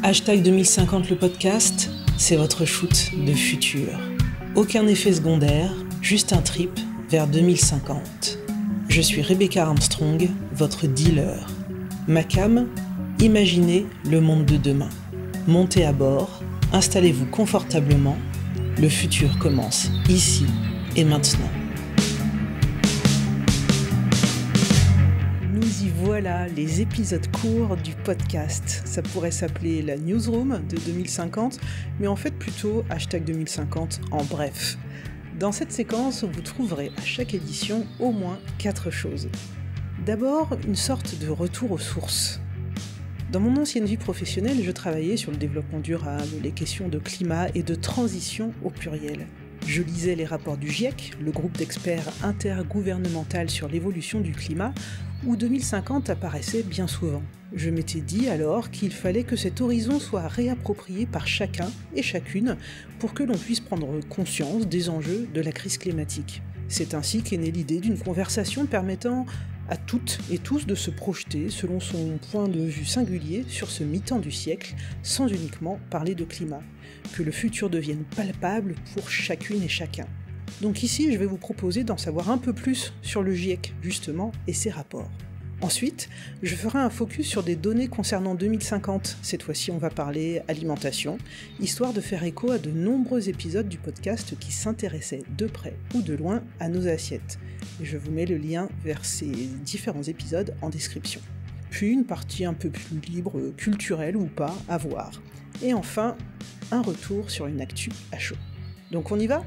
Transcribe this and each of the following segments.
Hashtag 2050 le podcast, c'est votre shoot de futur. Aucun effet secondaire, juste un trip vers 2050. Je suis Rebecca Armstrong, votre dealer. Ma cam, imaginez le monde de demain. Montez à bord, installez-vous confortablement. Le futur commence ici et maintenant. Voilà les épisodes courts du podcast. Ça pourrait s'appeler la Newsroom de 2050, mais en fait plutôt hashtag 2050 en bref. Dans cette séquence, vous trouverez à chaque édition au moins 4 choses. D'abord, une sorte de retour aux sources. Dans mon ancienne vie professionnelle, je travaillais sur le développement durable, les questions de climat et de transition au pluriel. Je lisais les rapports du GIEC, le groupe d'experts intergouvernemental sur l'évolution du climat, où 2050 apparaissait bien souvent. Je m'étais dit alors qu'il fallait que cet horizon soit réapproprié par chacun et chacune pour que l'on puisse prendre conscience des enjeux de la crise climatique. C'est ainsi qu'est née l'idée d'une conversation permettant à toutes et tous de se projeter selon son point de vue singulier sur ce mi-temps du siècle, sans uniquement parler de climat. Que le futur devienne palpable pour chacune et chacun. Donc ici, je vais vous proposer d'en savoir un peu plus sur le GIEC, justement, et ses rapports. Ensuite, je ferai un focus sur des données concernant 2050. Cette fois-ci, on va parler alimentation, histoire de faire écho à de nombreux épisodes du podcast qui s'intéressaient de près ou de loin à nos assiettes. Et je vous mets le lien vers ces différents épisodes en description. Puis une partie un peu plus libre, culturelle ou pas, à voir. Et enfin, un retour sur une actu à chaud. Donc on y va ?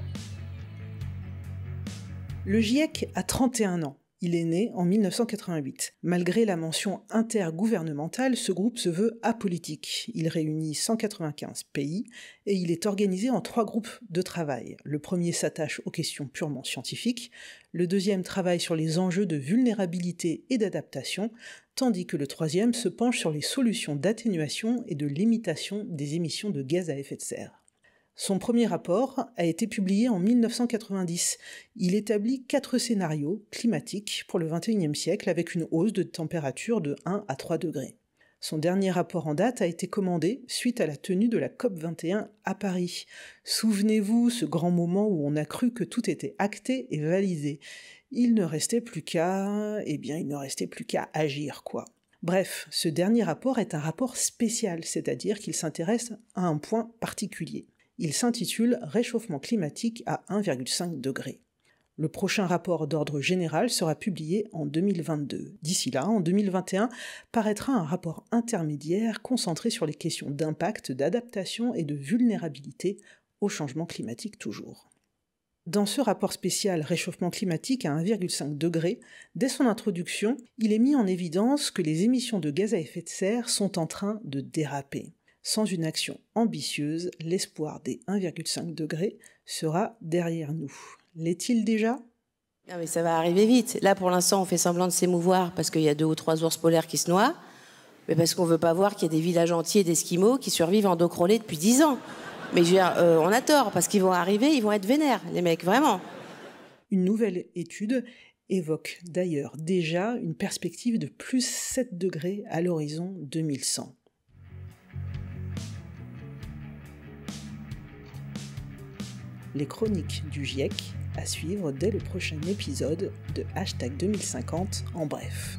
Le GIEC a 31 ans. Il est né en 1988. Malgré la mention intergouvernementale, ce groupe se veut apolitique. Il réunit 195 pays et il est organisé en 3 groupes de travail. Le premier s'attache aux questions purement scientifiques, le deuxième travaille sur les enjeux de vulnérabilité et d'adaptation, tandis que le troisième se penche sur les solutions d'atténuation et de limitation des émissions de gaz à effet de serre. Son premier rapport a été publié en 1990. Il établit 4 scénarios climatiques pour le XXIe siècle avec une hausse de température de 1 à 3 degrés. Son dernier rapport en date a été commandé suite à la tenue de la COP21 à Paris. Souvenez-vous, ce grand moment où on a cru que tout était acté et validé. Il ne restait plus qu'à agir, quoi. Bref, ce dernier rapport est un rapport spécial, c'est-à-dire qu'il s'intéresse à un point particulier. Il s'intitule « Réchauffement climatique à 1,5 degré ». Le prochain rapport d'ordre général sera publié en 2022. D'ici là, en 2021, paraîtra un rapport intermédiaire concentré sur les questions d'impact, d'adaptation et de vulnérabilité au changement climatique toujours. Dans ce rapport spécial « Réchauffement climatique à 1,5 degré », dès son introduction, il est mis en évidence que les émissions de gaz à effet de serre sont en train de déraper. Sans une action ambitieuse, l'espoir des 1,5 degrés sera derrière nous. L'est-il déjà ? Non mais ça va arriver vite. Là pour l'instant on fait semblant de s'émouvoir parce qu'il y a 2 ou 3 ours polaires qui se noient, mais parce qu'on veut pas voir qu'il y a des villages entiers d'esquimaux qui survivent en dos crawlé depuis 10 ans. Mais je veux dire, on a tort parce qu'ils vont arriver, ils vont être vénères, les mecs, vraiment. Une nouvelle étude évoque d'ailleurs déjà une perspective de plus 7 degrés à l'horizon 2100. Les chroniques du GIEC à suivre dès le prochain épisode de hashtag 2050 en bref.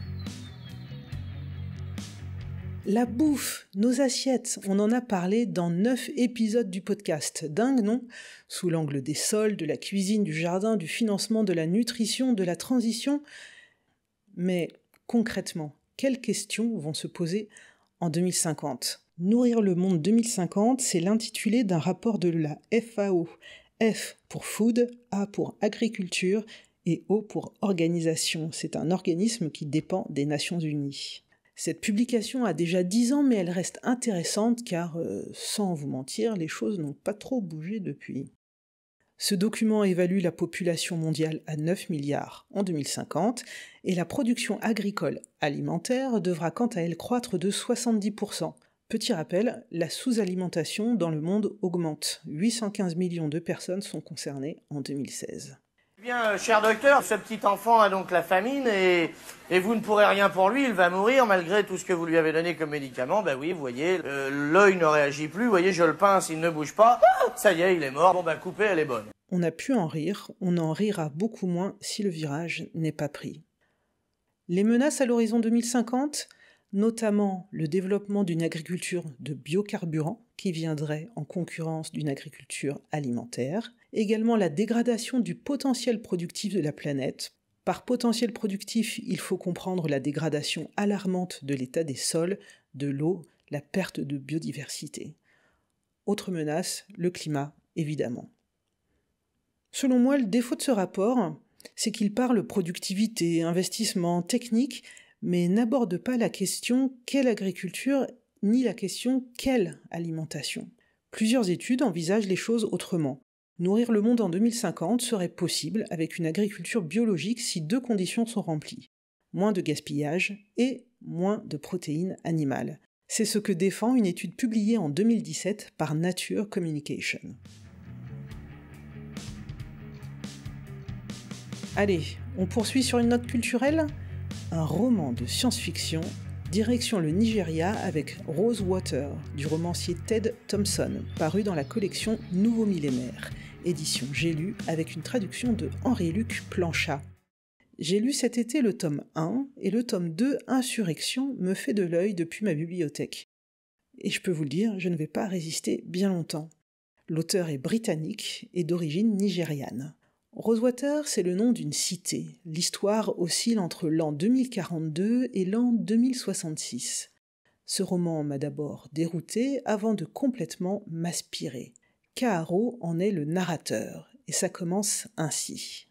La bouffe, nos assiettes, on en a parlé dans 9 épisodes du podcast. Dingue, non ? Sous l'angle des sols, de la cuisine, du jardin, du financement, de la nutrition, de la transition. Mais concrètement, quelles questions vont se poser en 2050 ? Nourrir le monde 2050, c'est l'intitulé d'un rapport de la FAO. F pour Food, A pour Agriculture et O pour Organisation. C'est un organisme qui dépend des Nations Unies. Cette publication a déjà 10 ans, mais elle reste intéressante car, sans vous mentir, les choses n'ont pas trop bougé depuis. Ce document évalue la population mondiale à 9 milliards en 2050 et la production agricole alimentaire devra quant à elle croître de 70%. Petit rappel, la sous-alimentation dans le monde augmente. 815 millions de personnes sont concernées en 2016. Eh bien, cher docteur, ce petit enfant a donc la famine et vous ne pourrez rien pour lui, il va mourir malgré tout ce que vous lui avez donné comme médicament. Ben oui, vous voyez, l'œil ne réagit plus, vous voyez, je le pince, il ne bouge pas, ça y est, il est mort, bon ben coupez, elle est bonne. On a pu en rire, on en rira beaucoup moins si le virage n'est pas pris. Les menaces à l'horizon 2050, notamment le développement d'une agriculture de biocarburants qui viendrait en concurrence d'une agriculture alimentaire, également la dégradation du potentiel productif de la planète. Par potentiel productif, il faut comprendre la dégradation alarmante de l'état des sols, de l'eau, la perte de biodiversité. Autre menace, le climat, évidemment. Selon moi, le défaut de ce rapport, c'est qu'il parle productivité, investissement, technique, mais n'aborde pas la question quelle agriculture, ni la question quelle alimentation. Plusieurs études envisagent les choses autrement. Nourrir le monde en 2050 serait possible avec une agriculture biologique si deux conditions sont remplies. Moins de gaspillage et moins de protéines animales. C'est ce que défend une étude publiée en 2017 par Nature Communication. Allez, on poursuit sur une note culturelle ? Un roman de science-fiction, direction le Nigeria avec Rosewater, du romancier Ted Thompson, paru dans la collection Nouveau Millénaire, édition J'ai lu, avec une traduction de Henri-Luc Planchat. J'ai lu cet été le tome 1, et le tome 2, Insurrection, me fait de l'œil depuis ma bibliothèque. Et je peux vous le dire, je ne vais pas résister bien longtemps. L'auteur est britannique et d'origine nigériane. Rosewater, c'est le nom d'une cité. L'histoire oscille entre l'an 2042 et l'an 2066. Ce roman m'a d'abord dérouté avant de complètement m'aspirer. Kaaro en est le narrateur, et ça commence ainsi.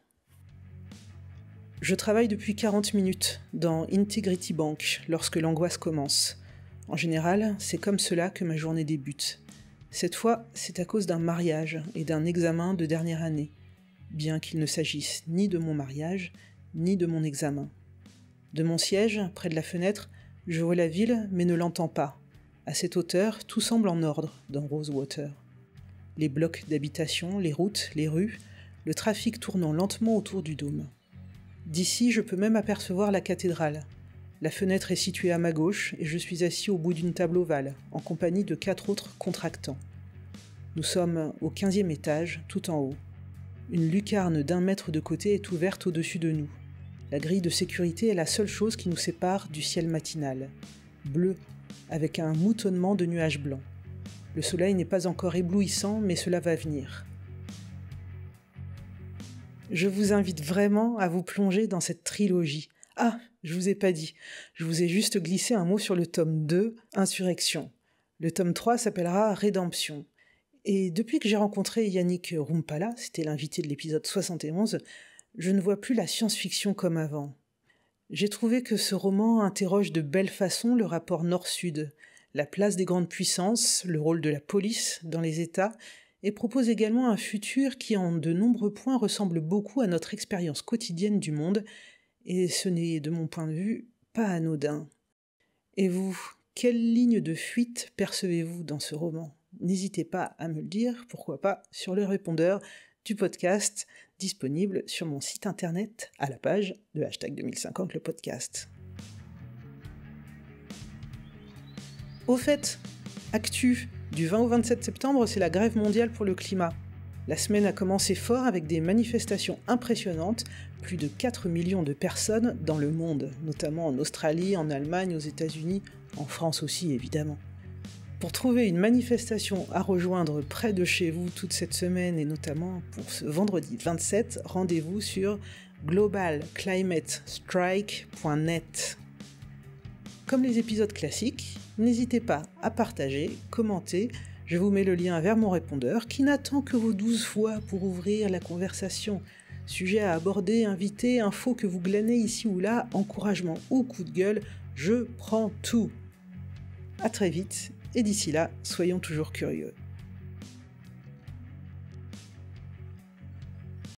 Je travaille depuis 40 minutes dans Integrity Bank lorsque l'angoisse commence. En général, c'est comme cela que ma journée débute. Cette fois, c'est à cause d'un mariage et d'un examen de dernière année, bien qu'il ne s'agisse ni de mon mariage, ni de mon examen. De mon siège, près de la fenêtre, je vois la ville, mais ne l'entends pas. À cette hauteur, tout semble en ordre dans Rosewater. Les blocs d'habitation, les routes, les rues, le trafic tournant lentement autour du dôme. D'ici, je peux même apercevoir la cathédrale. La fenêtre est située à ma gauche et je suis assis au bout d'une table ovale, en compagnie de 4 autres contractants. Nous sommes au 15e étage, tout en haut. Une lucarne d'1 mètre de côté est ouverte au-dessus de nous. La grille de sécurité est la seule chose qui nous sépare du ciel matinal. Bleu, avec un moutonnement de nuages blancs. Le soleil n'est pas encore éblouissant, mais cela va venir. Je vous invite vraiment à vous plonger dans cette trilogie. Ah, je vous ai pas dit, je vous ai juste glissé un mot sur le tome 2, Insurrection. Le tome 3 s'appellera Rédemption. Et depuis que j'ai rencontré Yannick Rumpala, c'était l'invité de l'épisode 71, je ne vois plus la science-fiction comme avant. J'ai trouvé que ce roman interroge de belle façon le rapport nord-sud, la place des grandes puissances, le rôle de la police dans les États, et propose également un futur qui en de nombreux points ressemble beaucoup à notre expérience quotidienne du monde, et ce n'est, de mon point de vue, pas anodin. Et vous, quelle ligne de fuite percevez-vous dans ce roman ? N'hésitez pas à me le dire, pourquoi pas, sur le répondeur du podcast disponible sur mon site internet à la page de #2050 le podcast. Au fait, actu, du 20 au 27 septembre, c'est la grève mondiale pour le climat. La semaine a commencé fort avec des manifestations impressionnantes, plus de 4 millions de personnes dans le monde, notamment en Australie, en Allemagne, aux États-Unis, en France aussi évidemment. Pour trouver une manifestation à rejoindre près de chez vous toute cette semaine et notamment pour ce vendredi 27, rendez-vous sur globalclimatestrike.net. Comme les épisodes classiques, n'hésitez pas à partager, commenter, je vous mets le lien vers mon répondeur qui n'attend que vos 12 fois pour ouvrir la conversation. Sujet à aborder, invité, info que vous glanez ici ou là, encouragement ou coup de gueule, je prends tout. À très vite. Et d'ici là, soyons toujours curieux.